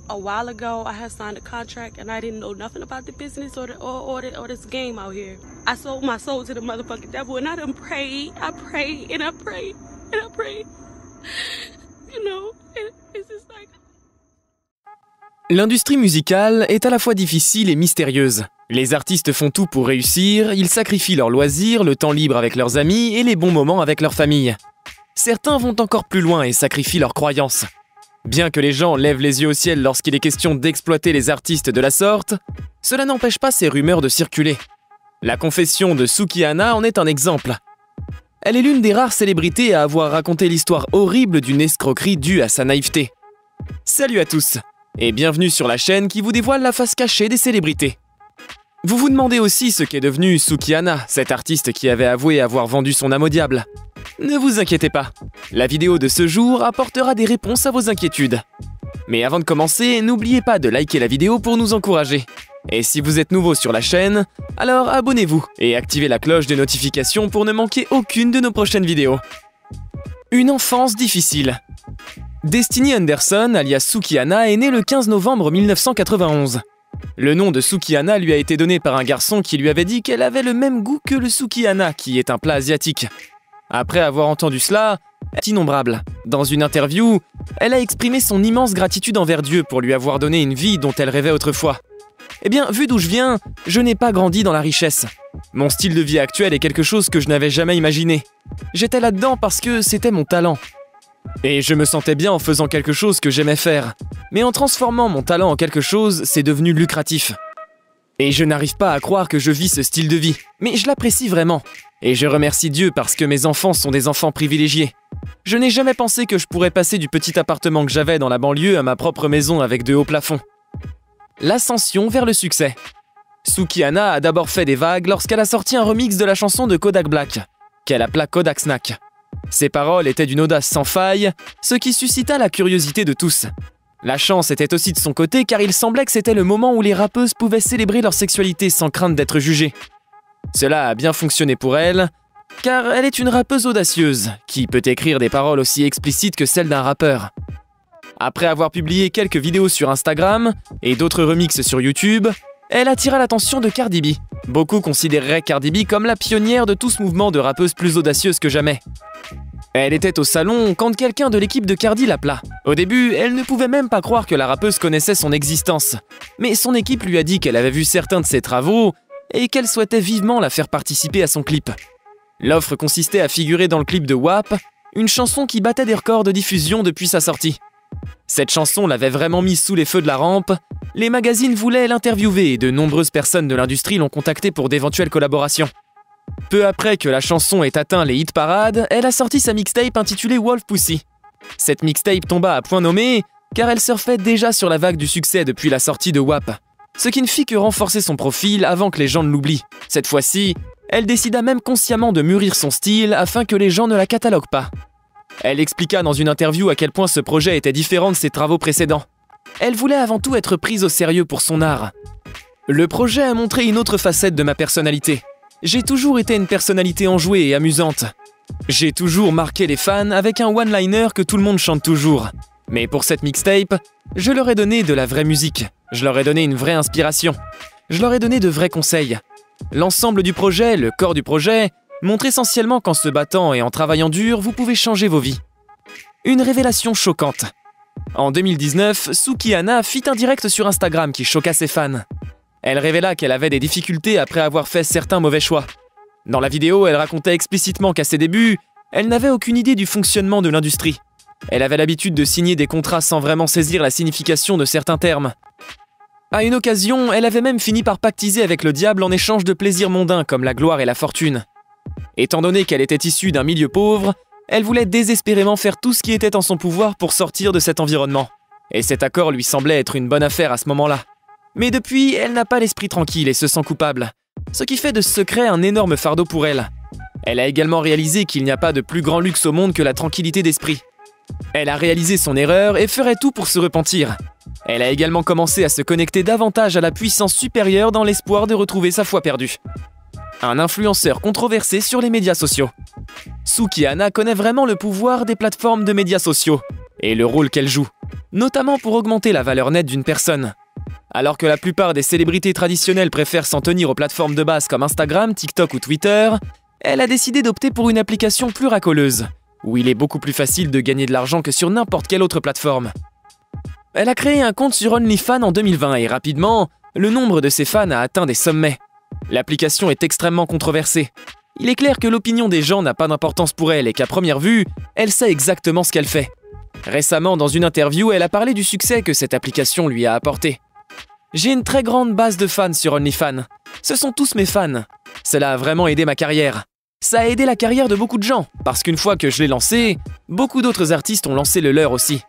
A while ago, I had signed a contract and I didn't know nothing about the business or this game out here. I sold my soul to the motherfucking devil and I done prayed. I prayed and I prayed and I prayed. You know, it's just like... L'industrie musicale est à la fois difficile et mystérieuse. Les artistes font tout pour réussir, ils sacrifient leurs loisirs, le temps libre avec leurs amis et les bons moments avec leur famille. Certains vont encore plus loin et sacrifient leurs croyances. Bien que les gens lèvent les yeux au ciel lorsqu'il est question d'exploiter les artistes de la sorte, cela n'empêche pas ces rumeurs de circuler. La confession de Sukihana en est un exemple. Elle est l'une des rares célébrités à avoir raconté l'histoire horrible d'une escroquerie due à sa naïveté. Salut à tous et bienvenue sur la chaîne qui vous dévoile la face cachée des célébrités. Vous vous demandez aussi ce qu'est devenue Sukihana, cette artiste qui avait avoué avoir vendu son âme au diable. Ne vous inquiétez pas, la vidéo de ce jour apportera des réponses à vos inquiétudes. Mais avant de commencer, n'oubliez pas de liker la vidéo pour nous encourager. Et si vous êtes nouveau sur la chaîne, alors abonnez-vous et activez la cloche de notification pour ne manquer aucune de nos prochaines vidéos. Une enfance difficile. Destiny Anderson, alias Sukihana, est née le 15 novembre 1991. Le nom de Sukihana lui a été donné par un garçon qui lui avait dit qu'elle avait le même goût que le Sukihana, qui est un plat asiatique. Après avoir entendu cela, elle est innombrable. Dans une interview, elle a exprimé son immense gratitude envers Dieu pour lui avoir donné une vie dont elle rêvait autrefois. Eh bien, vu d'où je viens, je n'ai pas grandi dans la richesse. Mon style de vie actuel est quelque chose que je n'avais jamais imaginé. J'étais là-dedans parce que c'était mon talent. Et je me sentais bien en faisant quelque chose que j'aimais faire. Mais en transformant mon talent en quelque chose, c'est devenu lucratif. Et je n'arrive pas à croire que je vis ce style de vie, mais je l'apprécie vraiment. Et je remercie Dieu parce que mes enfants sont des enfants privilégiés. Je n'ai jamais pensé que je pourrais passer du petit appartement que j'avais dans la banlieue à ma propre maison avec de hauts plafonds. L'ascension vers le succès. Sukihana a d'abord fait des vagues lorsqu'elle a sorti un remix de la chanson de Kodak Black, qu'elle appela Kodak Snack. Ses paroles étaient d'une audace sans faille, ce qui suscita la curiosité de tous. La chance était aussi de son côté car il semblait que c'était le moment où les rappeuses pouvaient célébrer leur sexualité sans crainte d'être jugées. Cela a bien fonctionné pour elle, car elle est une rappeuse audacieuse, qui peut écrire des paroles aussi explicites que celles d'un rappeur. Après avoir publié quelques vidéos sur Instagram et d'autres remixes sur YouTube, elle attira l'attention de Cardi B. Beaucoup considéreraient Cardi B comme la pionnière de tout ce mouvement de rappeuses plus audacieuses que jamais. Elle était au salon quand quelqu'un de l'équipe de Cardi l'appela. Au début, elle ne pouvait même pas croire que la rappeuse connaissait son existence. Mais son équipe lui a dit qu'elle avait vu certains de ses travaux et qu'elle souhaitait vivement la faire participer à son clip. L'offre consistait à figurer dans le clip de WAP, une chanson qui battait des records de diffusion depuis sa sortie. Cette chanson l'avait vraiment mise sous les feux de la rampe, les magazines voulaient l'interviewer et de nombreuses personnes de l'industrie l'ont contactée pour d'éventuelles collaborations. Peu après que la chanson ait atteint les hit parades, elle a sorti sa mixtape intitulée Wolf Pussy. Cette mixtape tomba à point nommé car elle surfait déjà sur la vague du succès depuis la sortie de WAP. Ce qui ne fit que renforcer son profil avant que les gens ne l'oublient. Cette fois-ci, elle décida même consciemment de mûrir son style afin que les gens ne la cataloguent pas. Elle expliqua dans une interview à quel point ce projet était différent de ses travaux précédents. Elle voulait avant tout être prise au sérieux pour son art. Le projet a montré une autre facette de ma personnalité. J'ai toujours été une personnalité enjouée et amusante. J'ai toujours marqué les fans avec un one-liner que tout le monde chante toujours. Mais pour cette mixtape, je leur ai donné de la vraie musique. Je leur ai donné une vraie inspiration. Je leur ai donné de vrais conseils. L'ensemble du projet, le corps du projet, montre essentiellement qu'en se battant et en travaillant dur, vous pouvez changer vos vies. Une révélation choquante. En 2019, Sukihana fit un direct sur Instagram qui choqua ses fans. Elle révéla qu'elle avait des difficultés après avoir fait certains mauvais choix. Dans la vidéo, elle racontait explicitement qu'à ses débuts, elle n'avait aucune idée du fonctionnement de l'industrie. Elle avait l'habitude de signer des contrats sans vraiment saisir la signification de certains termes. À une occasion, elle avait même fini par pactiser avec le diable en échange de plaisirs mondains comme la gloire et la fortune. Étant donné qu'elle était issue d'un milieu pauvre, elle voulait désespérément faire tout ce qui était en son pouvoir pour sortir de cet environnement. Et cet accord lui semblait être une bonne affaire à ce moment-là. Mais depuis, elle n'a pas l'esprit tranquille et se sent coupable, ce qui fait de ce secret un énorme fardeau pour elle. Elle a également réalisé qu'il n'y a pas de plus grand luxe au monde que la tranquillité d'esprit. Elle a réalisé son erreur et ferait tout pour se repentir. Elle a également commencé à se connecter davantage à la puissance supérieure dans l'espoir de retrouver sa foi perdue. Un influenceur controversé sur les médias sociaux. Sukihana connaît vraiment le pouvoir des plateformes de médias sociaux et le rôle qu'elles jouent. notamment pour augmenter la valeur nette d'une personne. Alors que la plupart des célébrités traditionnelles préfèrent s'en tenir aux plateformes de base comme Instagram, TikTok ou Twitter, elle a décidé d'opter pour une application plus racoleuse, où il est beaucoup plus facile de gagner de l'argent que sur n'importe quelle autre plateforme. Elle a créé un compte sur OnlyFans en 2020 et rapidement, le nombre de ses fans a atteint des sommets. L'application est extrêmement controversée. Il est clair que l'opinion des gens n'a pas d'importance pour elle et qu'à première vue, elle sait exactement ce qu'elle fait. Récemment, dans une interview, elle a parlé du succès que cette application lui a apporté. « J'ai une très grande base de fans sur OnlyFans. Ce sont tous mes fans. Cela a vraiment aidé ma carrière. Ça a aidé la carrière de beaucoup de gens, parce qu'une fois que je l'ai lancé, beaucoup d'autres artistes ont lancé le leur aussi.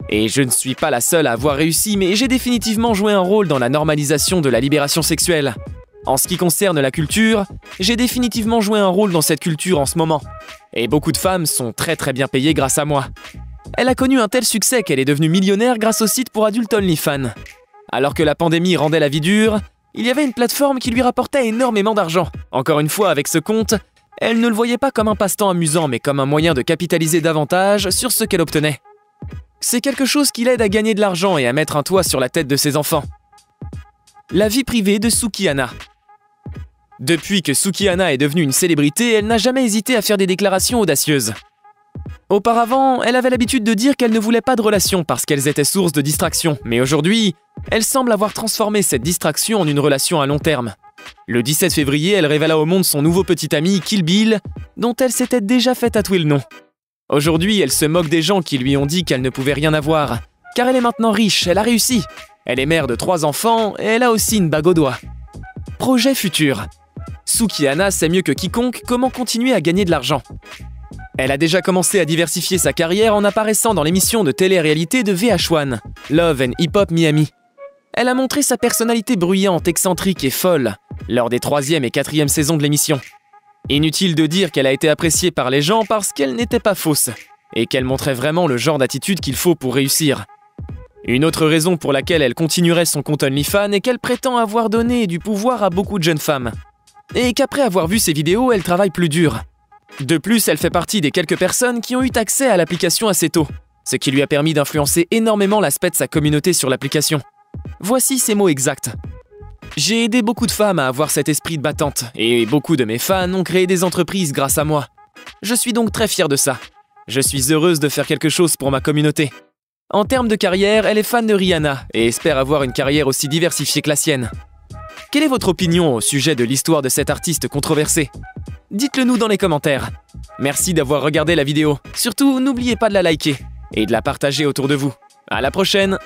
Et je ne suis pas la seule à avoir réussi, mais j'ai définitivement joué un rôle dans la normalisation de la libération sexuelle. En ce qui concerne la culture, j'ai définitivement joué un rôle dans cette culture en ce moment. Et beaucoup de femmes sont très bien payées grâce à moi. Elle a connu un tel succès qu'elle est devenue millionnaire grâce au site pour adultes OnlyFans. Alors que la pandémie rendait la vie dure, il y avait une plateforme qui lui rapportait énormément d'argent. Encore une fois, avec ce compte, elle ne le voyait pas comme un passe-temps amusant, mais comme un moyen de capitaliser davantage sur ce qu'elle obtenait. C'est quelque chose qui l'aide à gagner de l'argent et à mettre un toit sur la tête de ses enfants. La vie privée de Sukihana. Depuis que Sukihana est devenue une célébrité, elle n'a jamais hésité à faire des déclarations audacieuses. Auparavant, elle avait l'habitude de dire qu'elle ne voulait pas de relations parce qu'elles étaient source de distraction, mais aujourd'hui, elle semble avoir transformé cette distraction en une relation à long terme. Le 17 février, elle révéla au monde son nouveau petit ami, Kill Bill, dont elle s'était déjà fait tatouer le nom. Aujourd'hui, elle se moque des gens qui lui ont dit qu'elle ne pouvait rien avoir, car elle est maintenant riche, elle a réussi. Elle est mère de 3 enfants et elle a aussi une bague au doigt. Projet futur. Sukihana sait mieux que quiconque comment continuer à gagner de l'argent. Elle a déjà commencé à diversifier sa carrière en apparaissant dans l'émission de télé-réalité de VH1, Love and Hip Hop Miami. Elle a montré sa personnalité bruyante, excentrique et folle lors des 3e et 4e saisons de l'émission. Inutile de dire qu'elle a été appréciée par les gens parce qu'elle n'était pas fausse et qu'elle montrait vraiment le genre d'attitude qu'il faut pour réussir. Une autre raison pour laquelle elle continuerait son compte OnlyFans est qu'elle prétend avoir donné du pouvoir à beaucoup de jeunes femmes. Et qu'après avoir vu ses vidéos, elle travaille plus dur. De plus, elle fait partie des quelques personnes qui ont eu accès à l'application assez tôt, ce qui lui a permis d'influencer énormément l'aspect de sa communauté sur l'application. Voici ses mots exacts. « J'ai aidé beaucoup de femmes à avoir cet esprit de battante, et beaucoup de mes fans ont créé des entreprises grâce à moi. Je suis donc très fière de ça. Je suis heureuse de faire quelque chose pour ma communauté. » En termes de carrière, elle est fan de Rihanna et espère avoir une carrière aussi diversifiée que la sienne. Quelle est votre opinion au sujet de l'histoire de cette artiste controversée? Dites-le nous dans les commentaires. Merci d'avoir regardé la vidéo. Surtout, n'oubliez pas de la liker et de la partager autour de vous. À la prochaine!